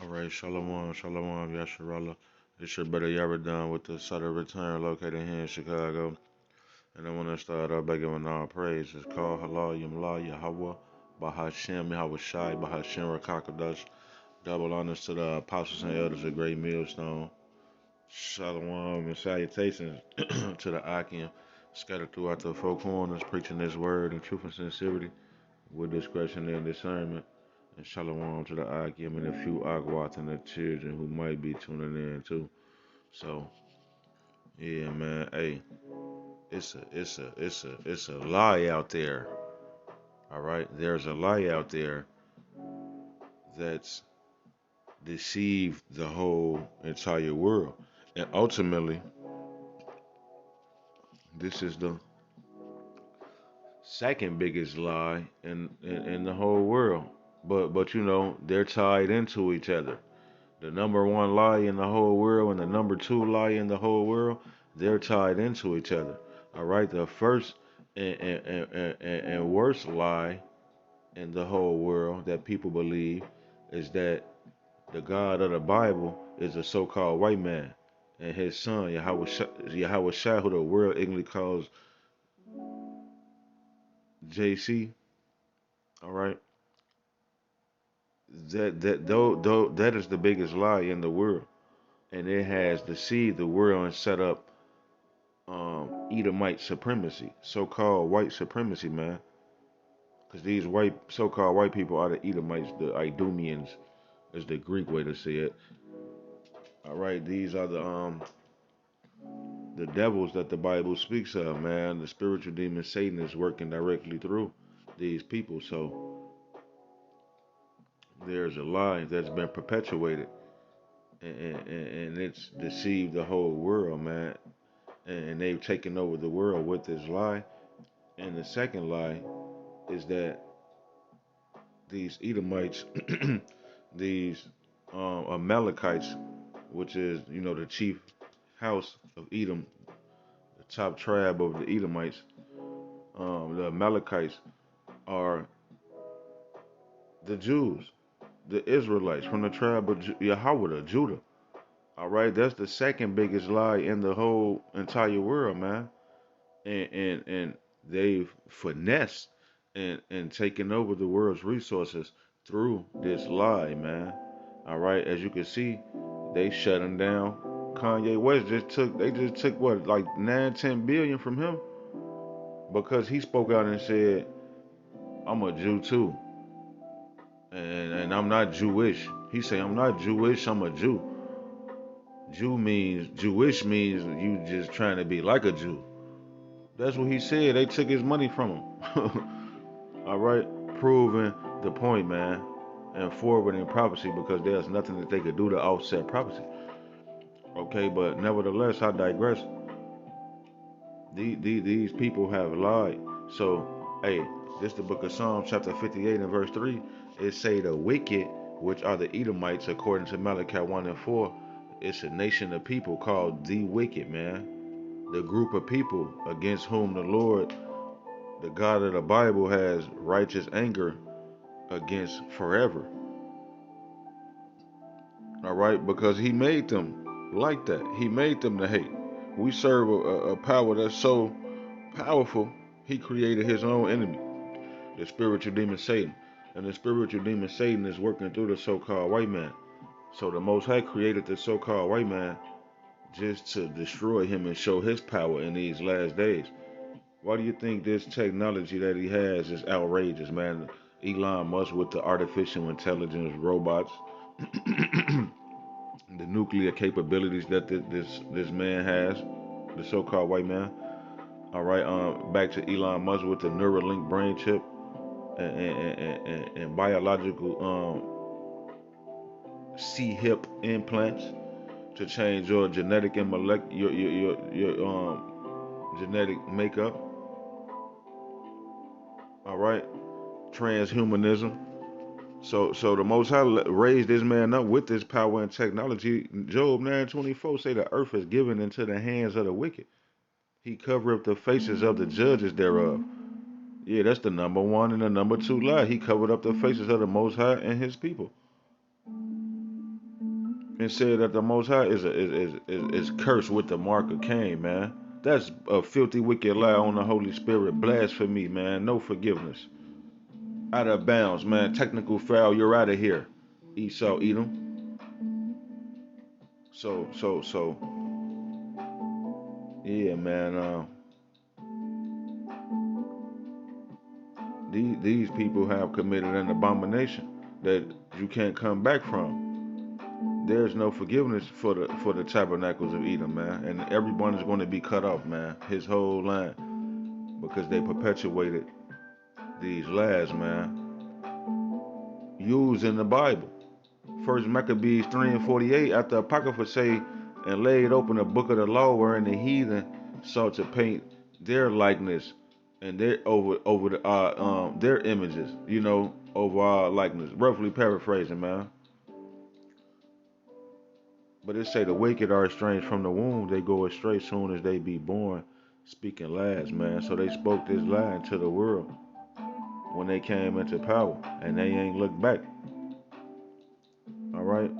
All right, Shalom, Shalom, Yasharallah. It's your brother Yaradan with the Sutter Return located here in Chicago. And I want to start out by giving all praise. It's called Halal Yamla Yahweh, Bahashem Yahweh Shai, Bahashem Rakakadash. Double honors to the apostles and elders of Great Millstone. Shalom and salutations to the Akim scattered throughout the four corners, preaching this word in truth and sincerity with discretion and discernment. And shalom to the Akim and a few Agwat and the children who might be tuning in too. So yeah, man. Hey, it's a lie out there. All right, there's a lie out there that's deceived the whole entire world, and ultimately, this is the second biggest lie in the whole world. But you know they're tied into each other. The number one lie in the whole world and the number two lie in the whole world, they're tied into each other. All right, the first and worst lie in the whole world that people believe is that the God of the Bible is a so-called white man, and his son Yahweh Shai, who the world ignorantly calls JC. All right, that is the biggest lie in the world, and it has deceived the world and set up Edomite supremacy, so-called white supremacy, man. Because these so-called white people are the Edomites, the Idumeans, is the Greek way to say it. All right, these are the devils that the Bible speaks of, man. The spiritual demon Satan is working directly through these people. So there's a lie that's been perpetuated, and it's deceived the whole world, man. And they've taken over the world with this lie. And the second lie is that these Edomites, these Amalekites, which is the chief house of Edom, the top tribe of the Edomites, the Amalekites are the Jews, the Israelites from the tribe of Yahweh, Judah. All right, that's the second biggest lie in the whole entire world, man. And they've finessed and taken over the world's resources through this lie, man. All right, as you can see, they shutting down. Kanye West just took what, like 9, 10 billion from him because he spoke out and said, I'm a Jew too. And I'm not Jewish. He said, I'm not Jewish, I'm a Jew. Jewish means you just trying to be like a Jew. That's what he said. They took his money from him. All right, proving the point, man, and forwarding prophecy because there's nothing that they could do to offset prophecy. Okay, but nevertheless, I digress. These people have lied. So, hey, this the book of Psalms, chapter 58 and verse 3. It say the wicked, which are the Edomites, according to Malachi 1 and 4, it's a nation of people called the wicked, man. The group of people against whom the Lord, the God of the Bible, has righteous anger against forever. All right, because he made them like that. He made them to hate. We serve a power that's so powerful, he created his own enemy, the spiritual demon Satan. And the spiritual demon Satan is working through the so-called white man. So the Most High created the so-called white man just to destroy him and show his power in these last days. Why do you think this technology that he has is outrageous, man? Elon Musk with the artificial intelligence robots, the nuclear capabilities that this man has, the so-called white man. All right, back to Elon Musk with the Neuralink brain chip and biological C-hip implants to change your genetic and your genetic makeup. All right, transhumanism. So the Most High raised this man up with this power and technology. Job 9:24 say the earth is given into the hands of the wicked. He covered up the faces of the judges thereof. Yeah, that's the number one and the number two lie. He covered up the faces of the Most High and his people. and said that the Most High is cursed with the mark of Cain, man. That's a filthy, wicked lie on the Holy Spirit. Blasphemy, man. No forgiveness. Out of bounds, man. Technical foul. You're out of here. Esau, Edom. So, yeah, man. These people have committed an abomination that you can't come back from. There's no forgiveness for the tabernacles of Edom, man, and everyone is going to be cut off, man. His whole line, because they perpetuated these lies, man, used in the Bible. First Maccabees 3:48, after Apocrypha say, and laid open the book of the law, wherein the heathen sought to paint their likeness and their over their images, over our likeness. Roughly paraphrasing, man. But it say the wicked are estranged from the womb; they go astray soon as they be born, speaking lies, man. So they spoke this lie into the world when they came into power, and they ain't looked back. All right.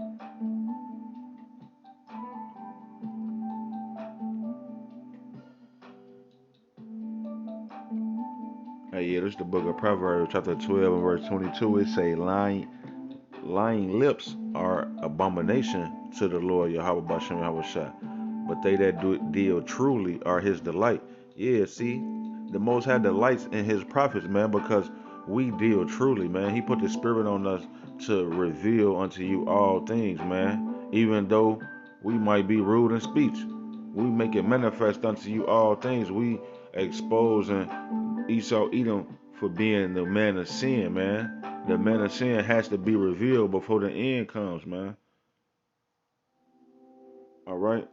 Hey, yeah, this is the book of Proverbs, chapter 12 and verse 22. It say, lying lips are abomination to the Lord Yahweh Bashem Yahweh Shah, but they that do deal truly are his delight. Yeah, see, the Most High delights in his prophets, man, because we deal truly, man. He put the Spirit on us to reveal unto you all things, man. Even though we might be rude in speech, we make it manifest unto you all things. We exposing Esau Edom for being the man of sin, man. The man of sin has to be revealed before the end comes, man. All right.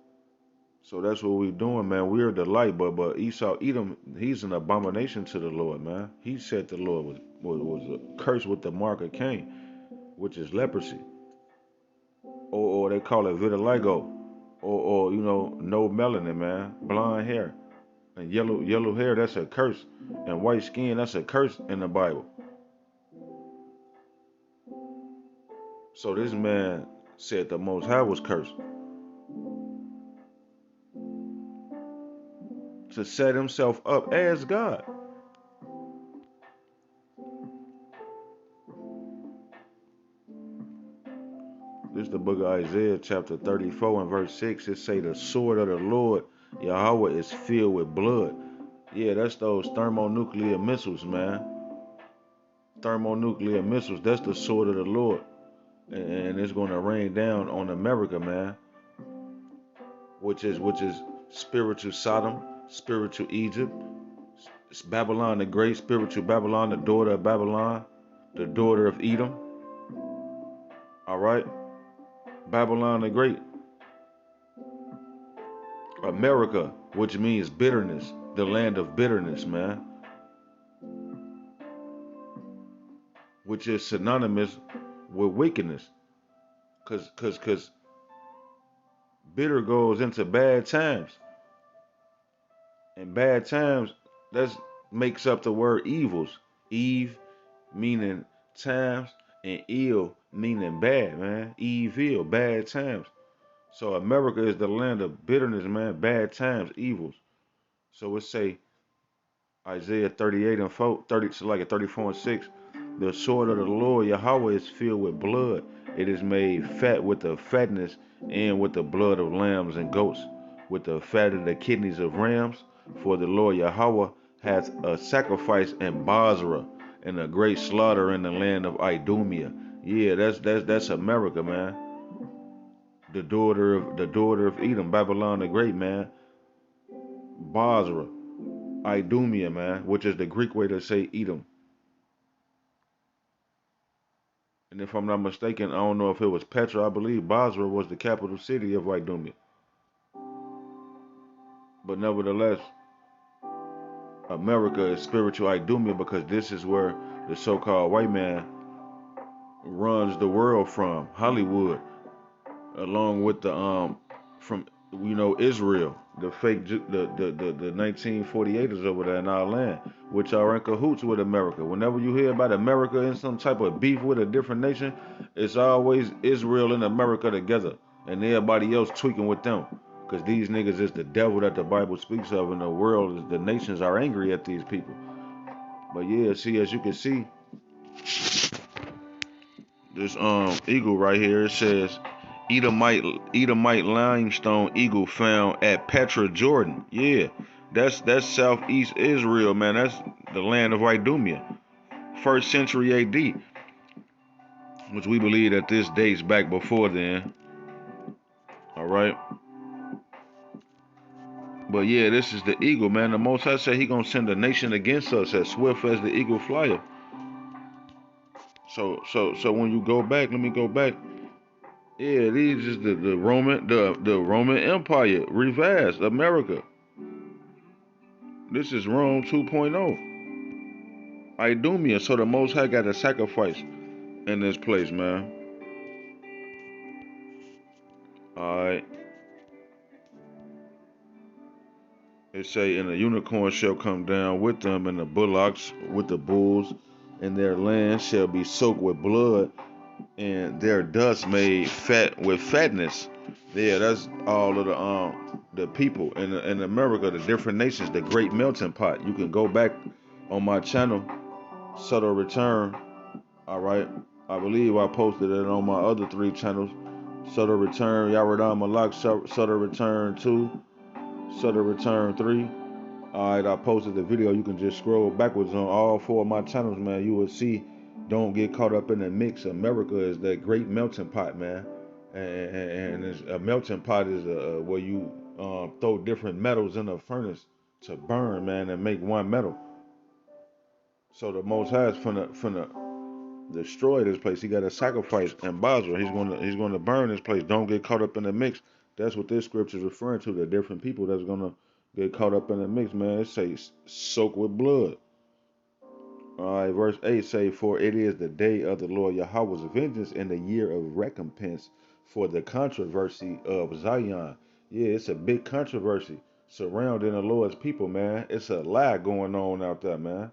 So that's what we're doing, man. We're the light, but Esau Edom, he's an abomination to the Lord, man. He said the Lord was cursed with the mark of Cain, which is leprosy, or they call it vitiligo, or no melanin, man, blonde hair and yellow hair. That's a curse, and white skin. That's a curse in the Bible. So this man said the Most High was cursed to set himself up as God. This is the book of Isaiah, chapter 34 and verse 6. It say the sword of the Lord Yahweh is filled with blood. Yeah, that's those thermonuclear missiles, man. Thermonuclear missiles. That's the sword of the Lord, and it's going to rain down on America, man. Which is spiritual Sodom, spiritual Egypt. It's Babylon the Great, spiritual Babylon, the daughter of Babylon, the daughter of Edom. All right, Babylon the Great. America, which means bitterness, the land of bitterness, man. Which is synonymous with wickedness. Cause bitter goes into bad times. And bad times, that makes up the word evils. Eve meaning times, and ill meaning bad, man. Evil, bad times. So America is the land of bitterness, man. Bad times, evils. So it say Isaiah 38 and 4, 30, so like a 34 and 6. The sword of the Lord Yahweh is filled with blood. It is made fat with the fatness and with the blood of lambs and goats, with the fat of the kidneys of rams. For the Lord Yahweh hath a sacrifice in Basra and a great slaughter in the land of Idumea. Yeah, that's America, man. The daughter of Edom, Babylon the Great, man. Basra, Idumea, man, which is the Greek way to say Edom. And if I'm not mistaken, I don't know if it was Petra. I believe Basra was the capital city of Idumea. But nevertheless, America is spiritual Idumea because this is where the so-called white man runs the world from. Hollywood, along with the from Israel, the fake the 1948ers over there in our land, which are in cahoots with America. Whenever you hear about America in some type of beef with a different nation, it's always Israel and America together. and everybody else tweaking with them. Because these niggas is the devil that the Bible speaks of, and the world, the nations are angry at these people. But yeah, see, as you can see, this eagle right here, it says Edomite limestone eagle found at Petra, Jordan. Yeah, that's southeast Israel, man. That's the land of Idumea. First century AD, which we believe that this dates back before then. All right. But yeah, this is the eagle, man. The Most High said he gonna send a nation against us as swift as the eagle flyer. So when you go back, let me go back. Yeah, these is the Roman Empire reversed America. This is Rome 2.0. Idumea. So the Most High got a sacrifice in this place, man. All right. It say, and the unicorn shall come down with them, and the bullocks with the bulls, and their land shall be soaked with blood, and their dust made fat with fatness. Yeah, that's all of the people in America, the different nations, the great melting pot. You can go back on my channel, Subtle Return. All right, I believe I posted it on my other 3 channels. Subtle Return, Yaradam Malak, Subtle Return 2, Subtle Return 3. Alright, I posted the video. You can just scroll backwards on all 4 of my channels, man. You will see, don't get caught up in the mix. America is that great melting pot, man. And a melting pot is where you throw different metals in a furnace to burn, man, and make one metal. So the Most High is finna destroy this place. He got a sacrifice in Basra. He's gonna burn this place. Don't get caught up in the mix. That's what this scripture is referring to. The different people that's gonna get caught up in the mix, man. It says soak with blood. Alright, verse 8 say, for it is the day of the Lord Yahweh's vengeance and the year of recompense for the controversy of Zion. Yeah, it's a big controversy surrounding the Lord's people, man. It's a lie going on out there, man.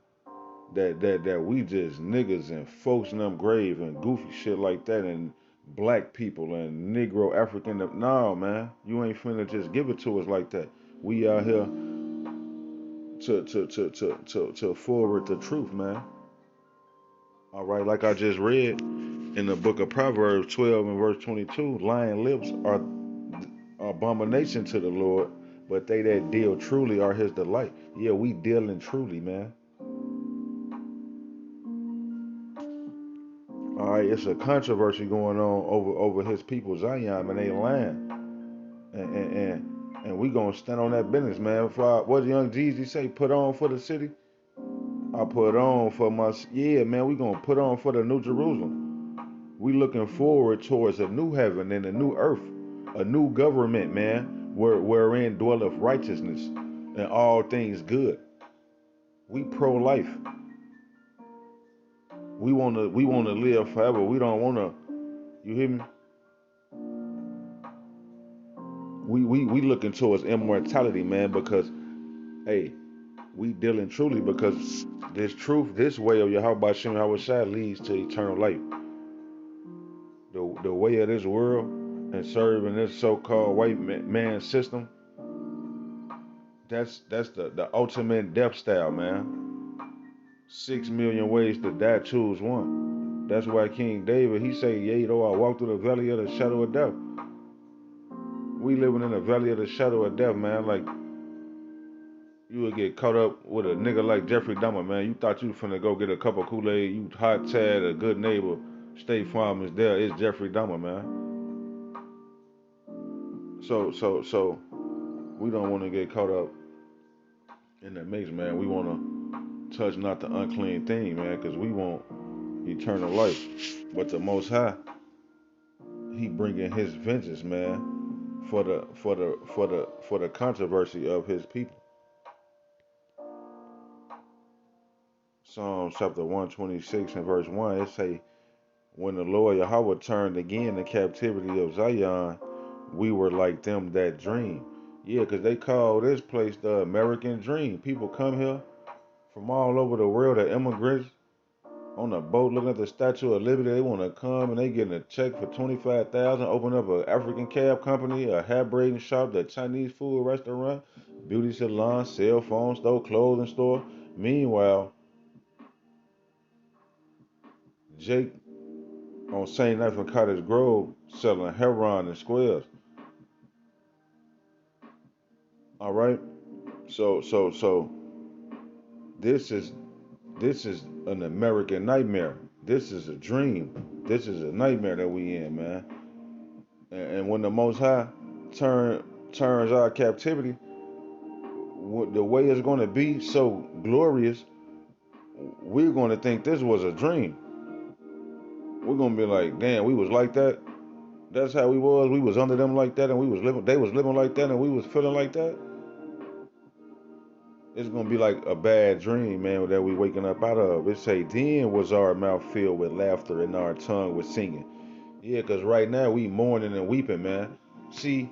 That we just niggas and folks in them grave and goofy shit like that, and black people and Negro African. No, man, you ain't finna just give it to us like that. We out here to forward the truth, man. All right, like I just read in the book of Proverbs 12 and verse 22, lying lips are abomination to the Lord, but they that deal truly are his delight. Yeah, we dealing truly, man. All right, it's a controversy going on over his people, Zion, and they lying, and we gonna stand on that business, man. What did Young Jeezy say? Put on for the city. I put on for my, yeah, man. We gonna put on for the New Jerusalem. We looking forward towards a new heaven and a new earth, a new government, man, wherein dwelleth righteousness and all things good. We pro-life. We wanna live forever. We don't wanna. You hear me? We looking towards immortality, man, because hey, we dealing truly because this truth, this way of Yahweh Shem Yahweh leads to eternal life. The way of this world and serving this so-called white man system, that's the ultimate death style, man. 6 million ways to die, choose one. That's why King David, he say, yea, though I walk through the valley of the shadow of death. We living in the valley of the shadow of death, man. Like, you would get caught up with a nigga like Jeffrey Dahmer, man. You thought you finna go get a cup of Kool-Aid, you hot tad, a good neighbor, State Farm is there. It's Jeffrey Dahmer, man. So we don't want to get caught up in that mix, man. We want to touch not the unclean thing, man, because we want eternal life. But the Most High, he bringing his vengeance, man, for the controversy of his people. Psalm chapter 126 and verse 1, it say, when the Lord Yahweh turned again the captivity of Zion, we were like them that dream. Yeah, because they call this place the American dream. People come here from all over the world, the immigrants, on a boat looking at the Statue of Liberty. They want to come and they getting a check for 25,000. Open up an African cab company, a hair braiding shop, the Chinese food restaurant, beauty salon, cell phone store, clothing store. Meanwhile, Jake on St. Knife and Cottage Grove selling heroin in squares. All right. So this is this is an American nightmare. This is a dream. This is a nightmare that we in, man. And when the Most High turns our captivity, the way it's going to be so glorious, we're going to think this was a dream. We're going to be like, damn, we was like that. That's how we was. We was under them like that, and we was living. They was living like that, and we was feeling like that. It's gonna be like a bad dream, man, that we waking up out of. It say, then was our mouth filled with laughter and our tongue was singing. Yeah, cause right now we mourning and weeping, man. See,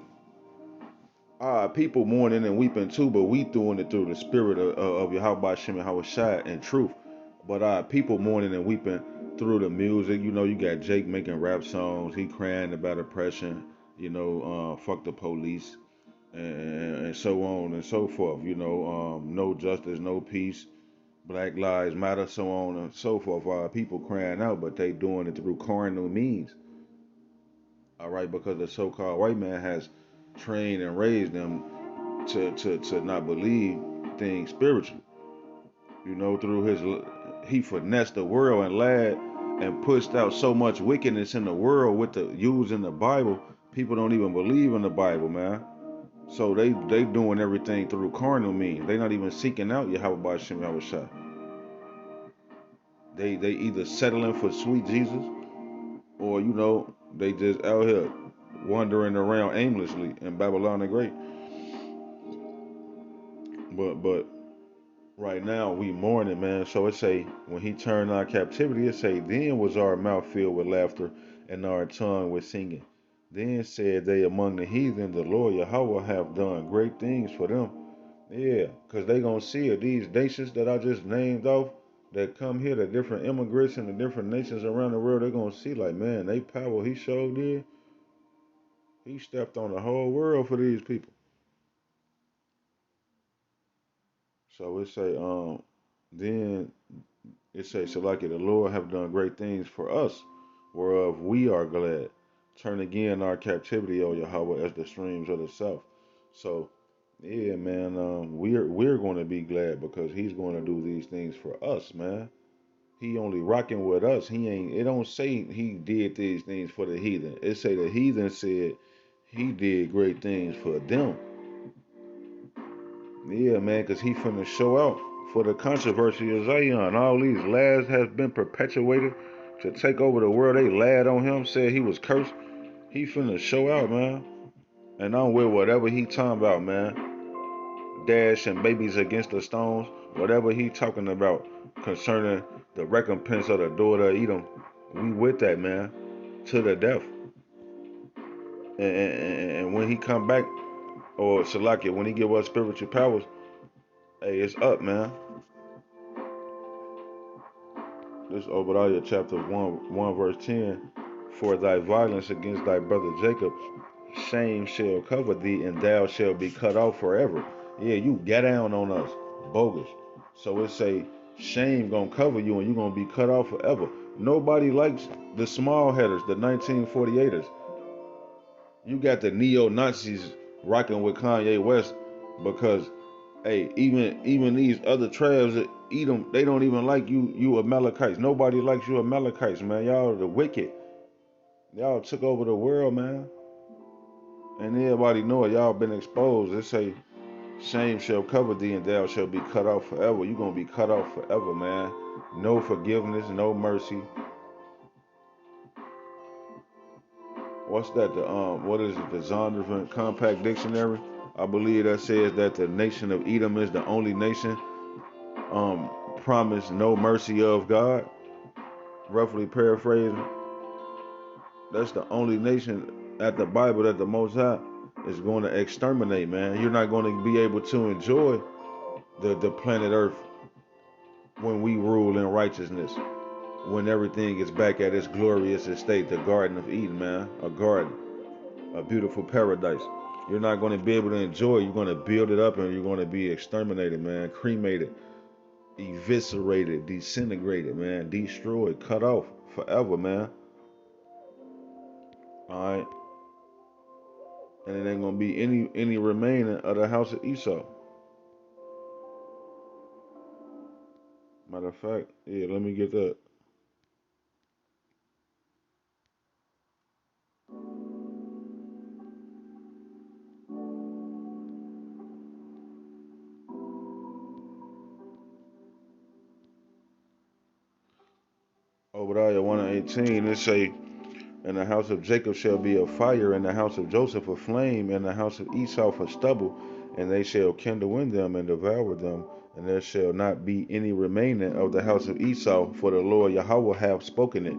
people mourning and weeping too, but we doing it through the spirit of Yahweh Shem and Hawashai and truth. But people mourning and weeping through the music. You know, you got Jake making rap songs. He crying about oppression. You know, fuck the police and so on and so forth. You know, no justice, no peace. Black Lives Matter, so on and so forth. People crying out, but they doing it through carnal means. All right, because the so-called white man has trained and raised them to not believe things spiritual. You know, through he finessed the world and lied and pushed out so much wickedness in the world with the using the Bible. People don't even believe in the Bible, man. So they doing everything through carnal means. They not even seeking out Yahweh Shem Yahushua. They either settling for sweet Jesus, or you know, they just out here wandering around aimlessly in Babylon the Great. But right now we mourning, man. So it say when he turned our captivity, it say then was our mouth filled with laughter and our tongue with singing. Then said they among the heathen, the Lord Yahweh have done great things for them. Yeah, because they gonna see it. These nations that I just named off that come here, the different immigrants in the different nations around the world, they're gonna see like, man, they power he showed did. He stepped on the whole world for these people. So it say, then it say, so like it, the Lord have done great things for us, whereof we are glad. Turn again our captivity, O Yahweh, as the streams of the south. So yeah, man, we're going to be glad because he's going to do these things for us, man. He only rocking with us. He ain't. It don't say he did these things for the heathen. It say the heathen said he did great things for them. Yeah, man, because he finna show out for the controversy of Zion. All these lies has been perpetuated to take over the world. They lied on him, said he was cursed. He finna show out, man. And I'm with whatever he talking about, man. Dashing babies against the stones. Whatever he talking about concerning the recompense of the daughter of Edom. We with that, man. To the death. And when he come back, or Salakia, when he give us spiritual powers, hey, it's up, man. This Obadiah chapter 1 verse 10. For thy violence against thy brother Jacob, shame shall cover thee, and thou shalt be cut off forever. Yeah, you get down on us, bogus. So it say, shame gonna cover you, and you gonna be cut off forever. Nobody likes the small headers, the 1948ers. You got the neo-Nazis rocking with Kanye West because, hey, even these other tribes that eat them, they don't even like you Amalekites. Nobody likes you Amalekites, man. Y'all are the wicked. Y'all took over the world, man. And everybody know it. Y'all been exposed. They say, shame shall cover thee and thou shalt be cut off forever. You gonna be cut off forever, man. No forgiveness, no mercy. What's that? What is it? The Zondervan Compact Dictionary. I believe that says that the nation of Edom is the only nation promised no mercy of God. Roughly paraphrasing, that's the only nation at the Bible that the Most High is going to exterminate, man. You're not going to be able to enjoy the planet Earth when we rule in righteousness. when everything is back at its glorious estate, the Garden of Eden, man, a garden, a beautiful paradise. You're not going to be able to enjoy it. You're going to build it up and you're going to be exterminated, man, cremated, eviscerated, disintegrated, man, destroyed, cut off forever, man. All right, and it ain't gonna be any remaining of the house of Esau. Matter of fact, yeah, let me get that. Obadiah 1 and 18, it say, "And the house of Jacob shall be a fire, and the house of Joseph a flame, and the house of Esau for stubble, and they shall kindle in them and devour them, and there shall not be any remaining of the house of Esau, for the Lord Yahweh hath spoken it."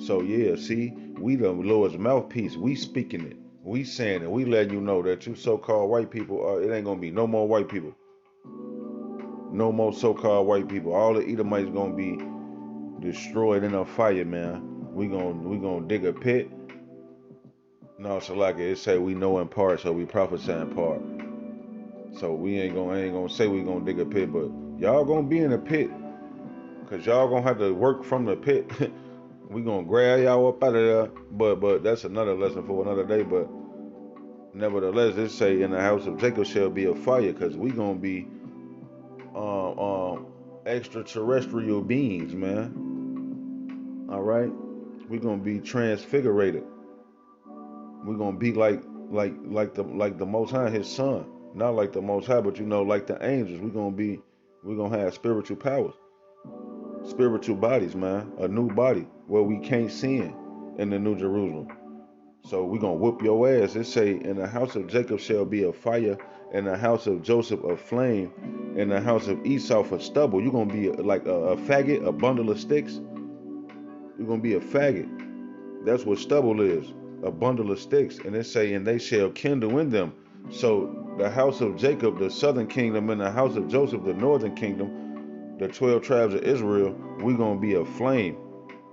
So yeah, see, we the Lord's mouthpiece. We speaking it. We saying it. We letting you know that you so-called white people are. It ain't gonna be no more white people. No more so-called white people. All the Edomites gonna be destroyed in a fire, man. We gonna dig a pit. No, so like it say we know in part, so we prophesy in part. So we ain't gonna say we gonna dig a pit, but y'all gonna be in a pit, cause y'all gonna have to work from the pit. We gonna grab y'all up out of there, but that's another lesson for another day. But nevertheless, it say in the house of Jacob shall be a fire, cause we gonna be um um extraterrestrial beings, man. All right, we gonna be transfigurated. We gonna be like the Most High, His Son, not like the Most High, but like the angels. We gonna have spiritual powers, spiritual bodies, man. A new body where we can't sin in the New Jerusalem. So we gonna whoop your ass. It say, "In the house of Jacob shall be a fire, in the house of Joseph a flame, in the house of Esau for stubble." You gonna be like a faggot, a bundle of sticks. You're gonna be a faggot. That's what stubble is, a bundle of sticks. And it say, "And they shall kindle in them." So the house of Jacob, the southern kingdom, and the house of Joseph, the northern kingdom, the 12 tribes of Israel, we gonna be a flame.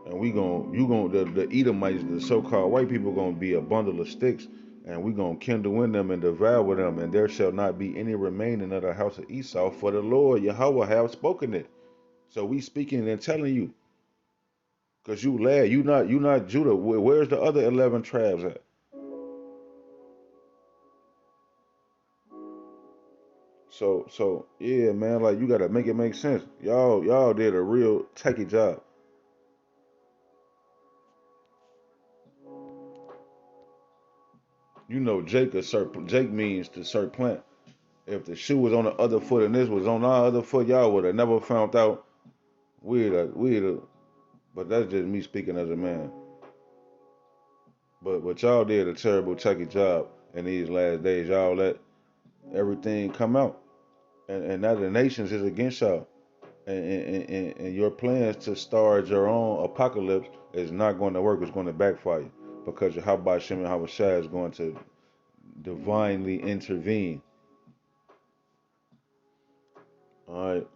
And the Edomites, the so-called white people, gonna be a bundle of sticks, and we gonna kindle in them and devour them, and there shall not be any remaining of the house of Esau, for the Lord Yahweh have spoken it. So we speaking and telling you, cause you lad, you not Judah. Where's the other 11 tribes at? So yeah, man, like you gotta make it make sense. Y'all did a real techie job. Jake means to surplant. If the shoe was on the other foot and this was on our other foot, y'all would have never found out. We'd but that's just me speaking as a man. But y'all did a terrible techie job in these last days. Y'all let everything come out, and now the nations is against y'all. And your plans to start your own apocalypse is not going to work. It's going to backfire because Yahweh Shem and Havashai is going to divinely intervene. All right,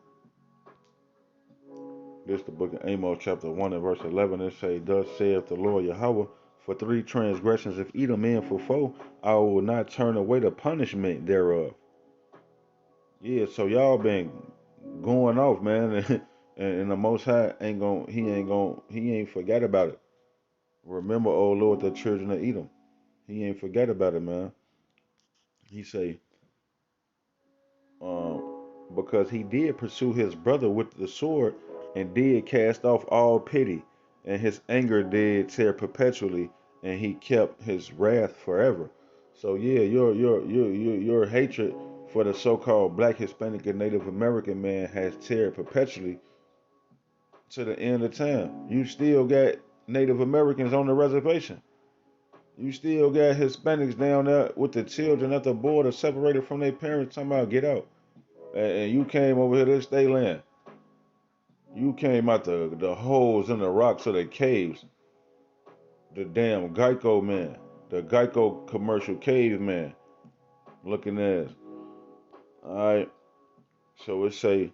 this is the book of Amos, chapter 1 and verse 11. It say, "Thus saith the Lord Yahweh, for 3 transgressions of Edom and for 4, I will not turn away the punishment thereof." Yeah, so y'all been going off, man, and the Most High he ain't forget about it. Remember, oh Lord, the children of Edom. He ain't forget about it, man. He say, because he did pursue his brother with the sword, and did cast off all pity, and his anger did tear perpetually, and he kept his wrath forever. So yeah, your hatred for the so-called Black, Hispanic, and Native American man has teared perpetually to the end of time. You still got Native Americans on the reservation. You still got Hispanics down there with the children at the border separated from their parents talking about get out. And you came over here to stay land. You came out the holes in the rocks of the caves. The damn Geico man. The Geico commercial caveman looking ass. Alright. So it say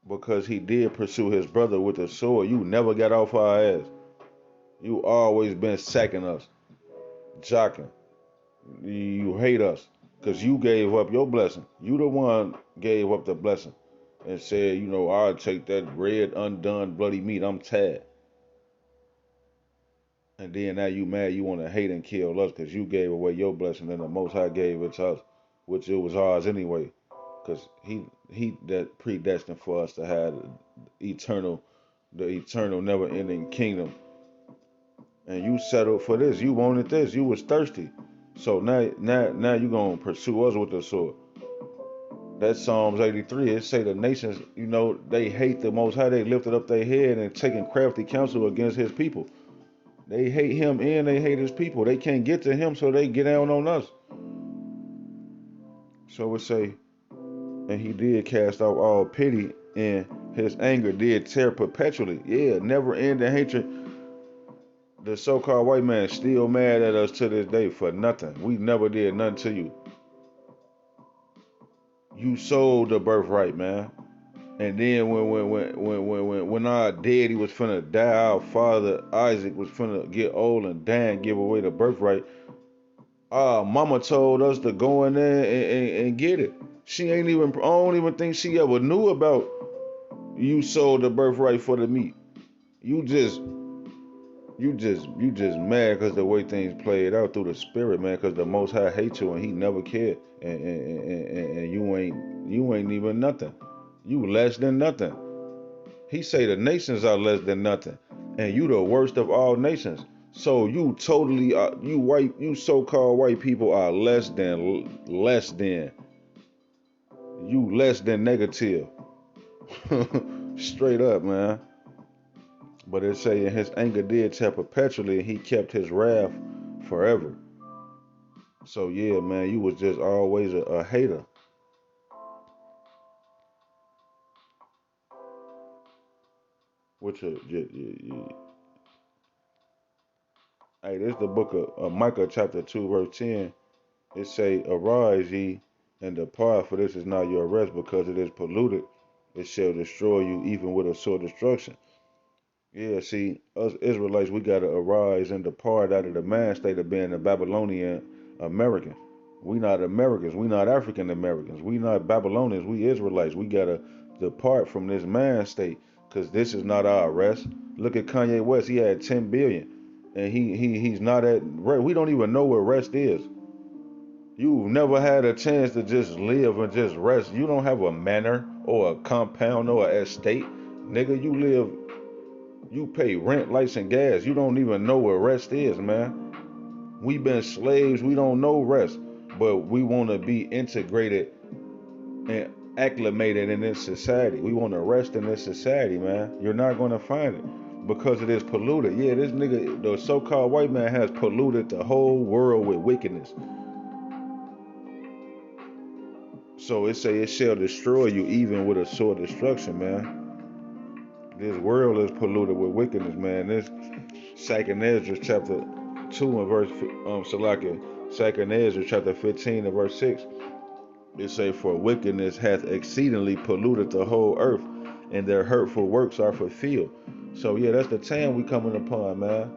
because he did pursue his brother with the sword. You never got off our ass. You always been sacking us, jocking. You hate us because you gave up your blessing. You the one gave up the blessing and said, I'll take that red, undone, bloody meat. I'm tired. And then now you mad, you want to hate and kill us because you gave away your blessing and the Most High gave it to us, which it was ours anyway. Because he that predestined for us to have the eternal, never-ending kingdom. And you settled for this. You wanted this. You was thirsty. So now you gonna pursue us with the sword. That's Psalms 83. It say the nations, they hate the Most High. They lifted up their head and taking crafty counsel against His people. They hate Him and they hate His people. They can't get to Him, so they get down on us. So it say, and He did cast off all pity, and His anger did tear perpetually. Yeah, never ending hatred. The so-called white man still mad at us to this day for nothing. We never did nothing to you. You sold the birthright, man. And then when our daddy was finna die, our father Isaac was finna get old and die and give away the birthright. Our mama told us to go in there and get it. I don't even think she ever knew about you sold the birthright for the meat. You just mad because the way things played out through the spirit, man. Because the Most High hates you and He never cared, and you ain't even nothing. You less than nothing. He say the nations are less than nothing, and you the worst of all nations. So you totally, you so-called white people are less than. You less than negative. Straight up, man. But it say his anger did tear perpetually, and He kept His wrath forever. So yeah, man, you was just always a hater. Which hey, this is the book of Micah chapter 2 verse 10. It say, "Arise ye and depart, for this is not your rest, because it is polluted. It shall destroy you, even with a sore destruction." Yeah, see, us Israelites, we gotta arise and depart out of the man state of being a Babylonian American. We not Americans. We not African Americans. We not Babylonians. We Israelites. We gotta depart from this man state, cause this is not our rest. Look at Kanye West. He had 10 billion, and he's not at rest. We don't even know what rest is. You've never had a chance to just live and just rest. You don't have a manor or a compound or an estate. Nigga, you pay rent, lights, and gas. You don't even know what rest is, man. We been slaves. We don't know rest. But we want to be integrated and acclimated in this society. We want to rest in this society, man. You're not going to find it because it is polluted. Yeah, this nigga, the so-called white man, has polluted the whole world with wickedness. So it say it shall destroy you even with a sore destruction, man. This world is polluted with wickedness, man. This Second Ezra chapter 2 and verse Salakia, Second Ezra chapter 15 and verse 6. It say, "For wickedness hath exceedingly polluted the whole earth, and their hurtful works are fulfilled." So yeah, that's the time we coming upon, man.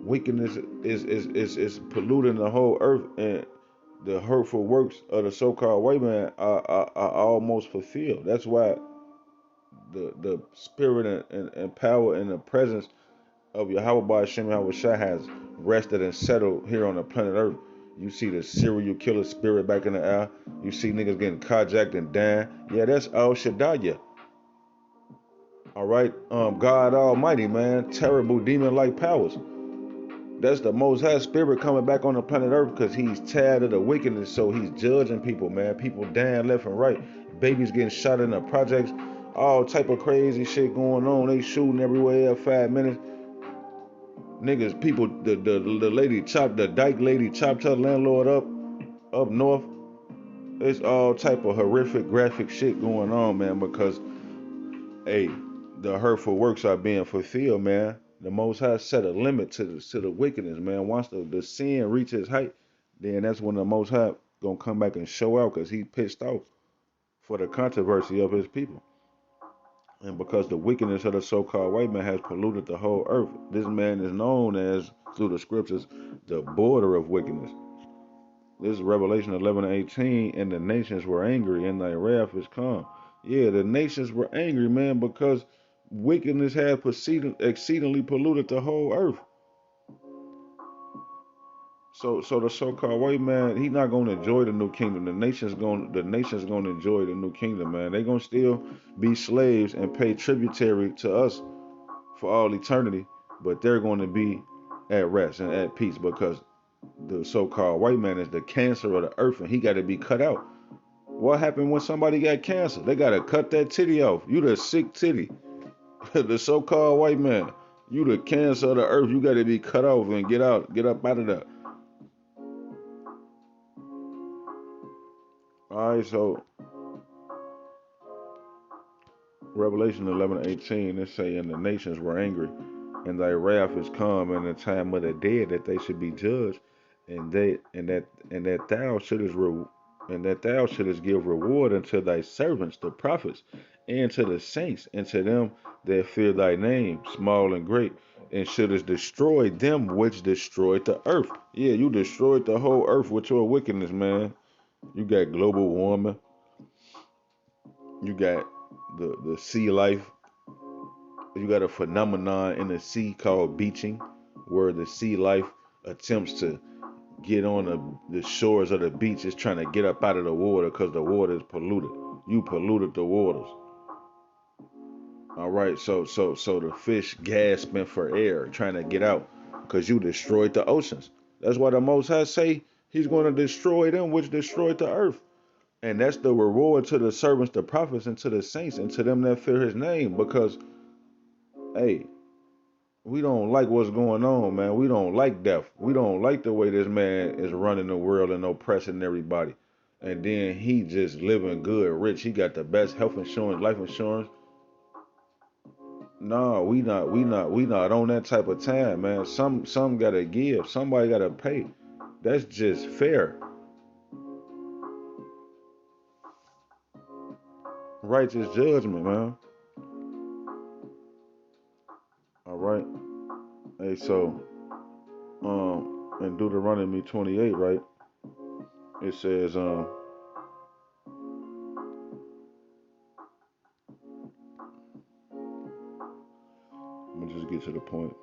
Wickedness is polluting the whole earth, and the hurtful works of the so-called white man are almost fulfilled. That's why the spirit and power and the presence of Yahweh Hashem Yahweh Shai has rested and settled here on the planet Earth. You see the serial killer spirit back in the air. You see niggas getting carjacked and dying. Yeah, that's Al Shaddai. All right, God Almighty, man, terrible demon-like powers. That's the Most High Spirit coming back on the planet Earth because He's tired of the wickedness. So He's judging people, man. People dying left and right. Babies getting shot in the projects. All type of crazy shit going on. They shooting everywhere every 5 minutes. Niggas, people, the dyke lady chopped her landlord up north. It's all type of horrific, graphic shit going on, man. Because, hey, the hurtful works are being fulfilled, man. The Most High set a limit to the wickedness, man. Once the sin reaches height, then that's when the Most High gonna come back and show out, because He pissed off for the controversy of His people. And because the wickedness of the so-called white man has polluted the whole earth, this man is known as, through the scriptures, the border of wickedness. This is Revelation 11:18, and the nations were angry, and thy wrath is come. Yeah, the nations were angry, man, because wickedness had exceedingly polluted the whole earth. So the so-called white man, he not gonna enjoy the new kingdom. The nation's gonna enjoy the new kingdom, man. They gonna still be slaves and pay tributary to us for all eternity, but they're going to be at rest and at peace because the so-called white man is the cancer of the earth and he got to be cut out. What happened when somebody got cancer? They got to cut that titty off. You the sick titty. The so-called white man, you the cancer of the earth. You got to be cut off and get up out of there. All right, so Revelation 11:18, it say, and the nations were angry, and thy wrath is come, in the time of the dead that they should be judged, and that thou shouldest give reward unto thy servants the prophets, and to the saints, and to them that fear thy name, small and great, and shouldest destroy them which destroyed the earth. Yeah, you destroyed the whole earth with your wickedness, man. You got global warming. You got the sea life. You got a phenomenon in the sea called beaching, where the sea life attempts to get on the shores of the beach. It's trying to get up out of the water because the water is polluted. You polluted the waters. All right, so the fish gasping for air, trying to get out because you destroyed the oceans. That's why the Most High say He's going to destroy them which destroyed the earth. And that's the reward to the servants, the prophets, and to the saints, and to them that fear His name. Because, hey, we don't like what's going on, man. We don't like death. We don't like the way this man is running the world and oppressing everybody. And then he just living good, rich. He got the best health insurance, life insurance. No, we not on that type of time, man. Some gotta give. Somebody gotta pay. That's just fair. Righteous judgment, man. All right. Hey, so in Deuteronomy 28, right? It says let me just get to the point.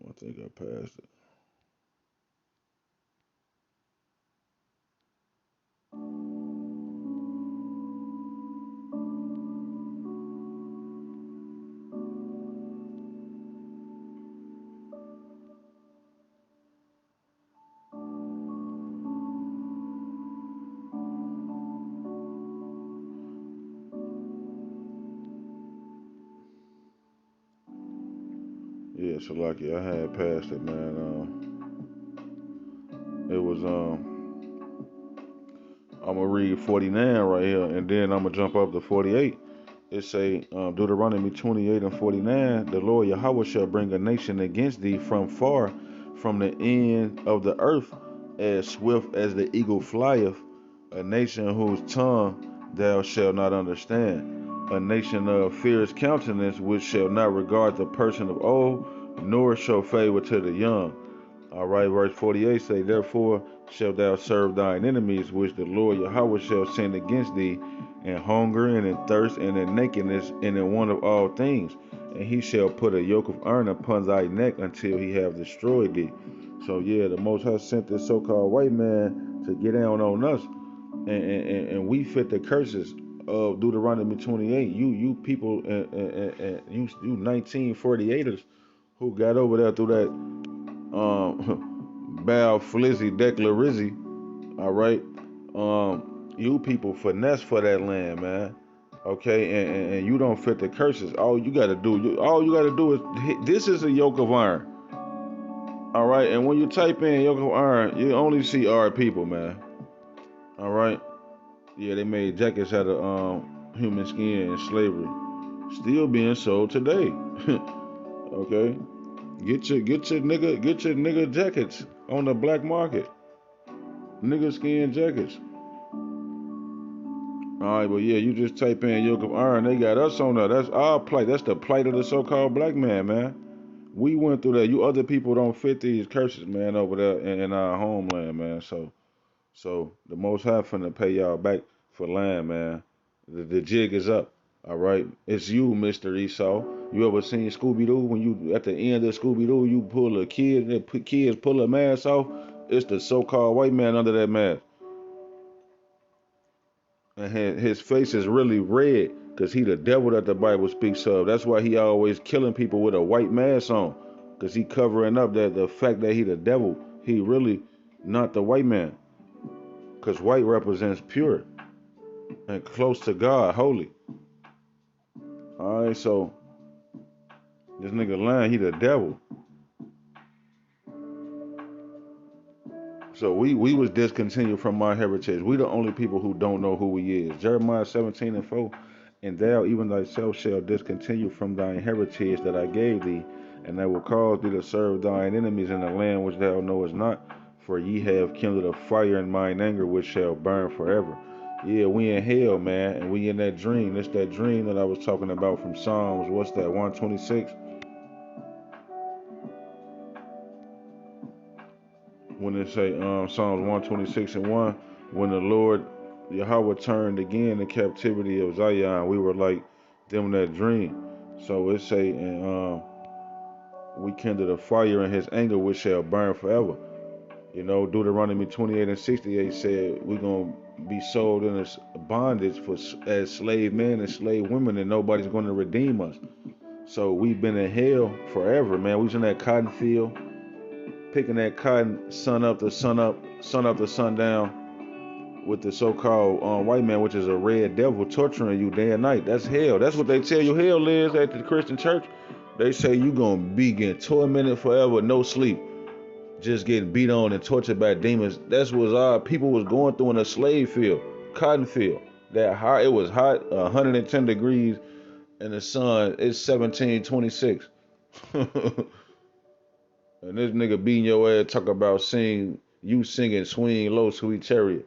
I think I passed it. Yeah, so lucky I had passed it, man. It was I'm gonna read 49 right here, and then I'm gonna jump up to 48. It say Deuteronomy 28 and 49. The Lord Yahweh shall bring a nation against thee from far, from the end of the earth, as swift as the eagle flieth. A nation whose tongue thou shalt not understand. A nation of fierce countenance, which shall not regard the person of old, nor show favor to the young. All right, verse 48 say, therefore shalt thou serve thine enemies, which the Lord Yahweh shall send against thee, in hunger and in thirst and in nakedness and in want of all things. And he shall put a yoke of iron upon thy neck until he have destroyed thee. So yeah, the Most High sent this so-called white man to get down on us, and we fit the curses of Deuteronomy 28. You people, you 1948ers who got over there through that Bow Flizzy Declarizzy, all right. You people finesse for that land, man. Okay, and you don't fit the curses. All you gotta do is this is a yoke of iron. All right, and when you type in yoke of iron, you only see our people, man. All right. Yeah, they made jackets out of human skin and slavery, still being sold today. Okay. Get your nigga jackets on the black market. Nigga skin jackets. Alright, but yeah, you just type in yoke of iron, they got us on there. That's our plight. That's the plight of the so-called black man. We went through that. You other people don't fit these curses, man, over there in our homeland, man. So the Most High finna pay y'all back for land, man. The jig is up. All right, it's you, Mr. Esau. You ever seen Scooby Doo? When you at the end of Scooby Doo, you pull a kid, and the kids pull a mask off. It's the so-called white man under that mask, and his face is really red because he the devil that the Bible speaks of. That's why he always killing people with a white mask on, because he covering up that the fact that he the devil. He really not the white man, because white represents pure and close to God, holy. All right, so this nigga lying, he the devil. So we was discontinued from our heritage. We the only people who don't know who he is. Jeremiah 17:4, and thou even thyself shall discontinue from thine heritage that I gave thee, and I will cause thee to serve thine enemies in the land which thou knowest not, for ye have kindled a fire in mine anger which shall burn forever. Yeah, we in hell, man, and we in that dream. It's that dream that I was talking about from Psalms. What's that? 126. When it say Psalms 126:1, when the Lord Yahweh turned again the captivity of Zion, we were like them that dream. So it say, and we kindled a fire in his anger which shall burn forever. You know, Deuteronomy 28:68 said we're gonna be sold in bondage for as slave men and slave women, and nobody's gonna redeem us. So we've been in hell forever, man. We was in that cotton field, picking that cotton, sun up to sundown, with the so-called white man, which is a red devil, torturing you day and night. That's hell. That's what they tell you hell is at the Christian church. They say you gonna be getting tormented forever, no sleep, just getting beat on and tortured by demons. That's what our people was going through in a slave field, cotton field. That hot, it was hot, 110 degrees, and the sun is 1726. And this nigga beating your ass talk about singing Swing Low Sweet Chariot.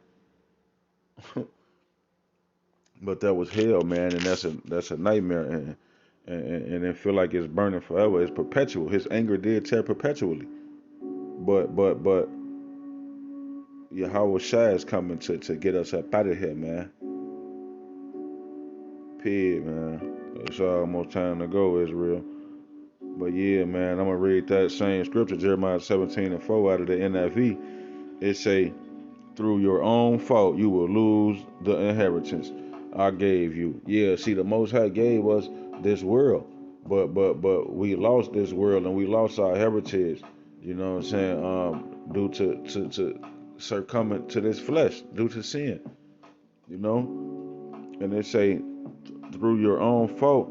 But that was hell, man, and that's a nightmare, and it feel like it's burning forever. It's perpetual. His anger did tear perpetually. But Yahweh Shai is coming to get us up out of here, man. Pig, man. It's almost time to go, Israel. But yeah, man, I'm gonna read that same scripture, Jeremiah 17:4 out of the NIV. It say, through your own fault you will lose the inheritance I gave you. Yeah, see, the Most High gave us this world, but we lost this world and we lost our heritage. You know what I'm saying? Due to succumbing to this flesh, due to sin. You know, and they say through your own fault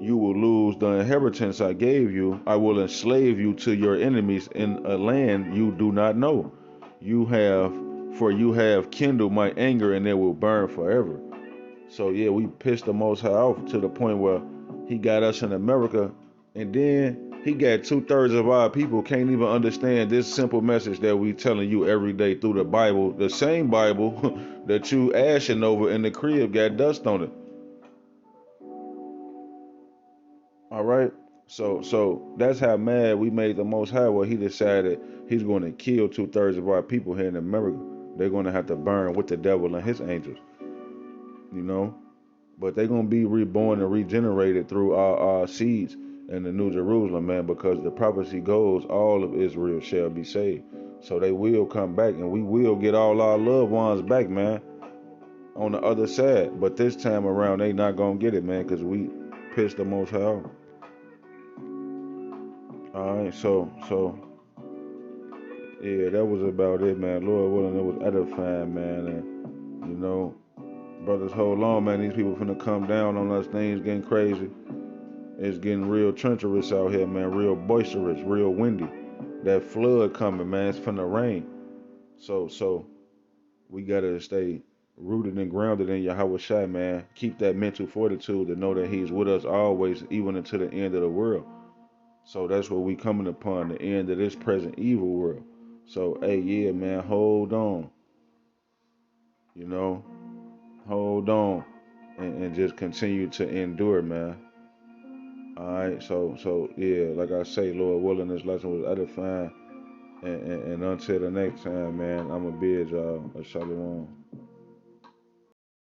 you will lose the inheritance I gave you. I will enslave you to your enemies in a land you do not know. You have kindled my anger and it will burn forever. So yeah, we pissed the Most High off to the point where he got us in America, and then he got 2/3 of our people can't even understand this simple message that we telling you every day through the Bible, the same Bible that you ashing over in the crib got dust on it. All right. So that's how mad we made the Most High. Where he decided he's going to kill 2/3 of our people here in America. They're going to have to burn with the devil and his angels. You know, but they're gonna be reborn and regenerated through our seeds in the New Jerusalem, man. Because the prophecy goes, all of Israel shall be saved. So they will come back, and we will get all our loved ones back, man, on the other side. But this time around, they not gonna get it, man, because we pissed the Most High off. All right, so yeah, that was about it, man. Lord willing, it was edifying, man, and you know, brothers, hold on, man. These people finna come down on us. Things getting crazy. It's getting real treacherous out here, man. Real boisterous, real windy. That flood coming, man. It's finna rain. So we gotta stay rooted and grounded in Yahweh Shai, man. Keep that mental fortitude to know that He's with us always, even until the end of the world. So that's what we coming upon, the end of this present evil world. So hey, yeah, man, hold on, you know, hold on, and just continue to endure, man. All right, so yeah, like I say, Lord willing, this lesson was edifying, and until the next time, man, I'ma bid y'all a shalom.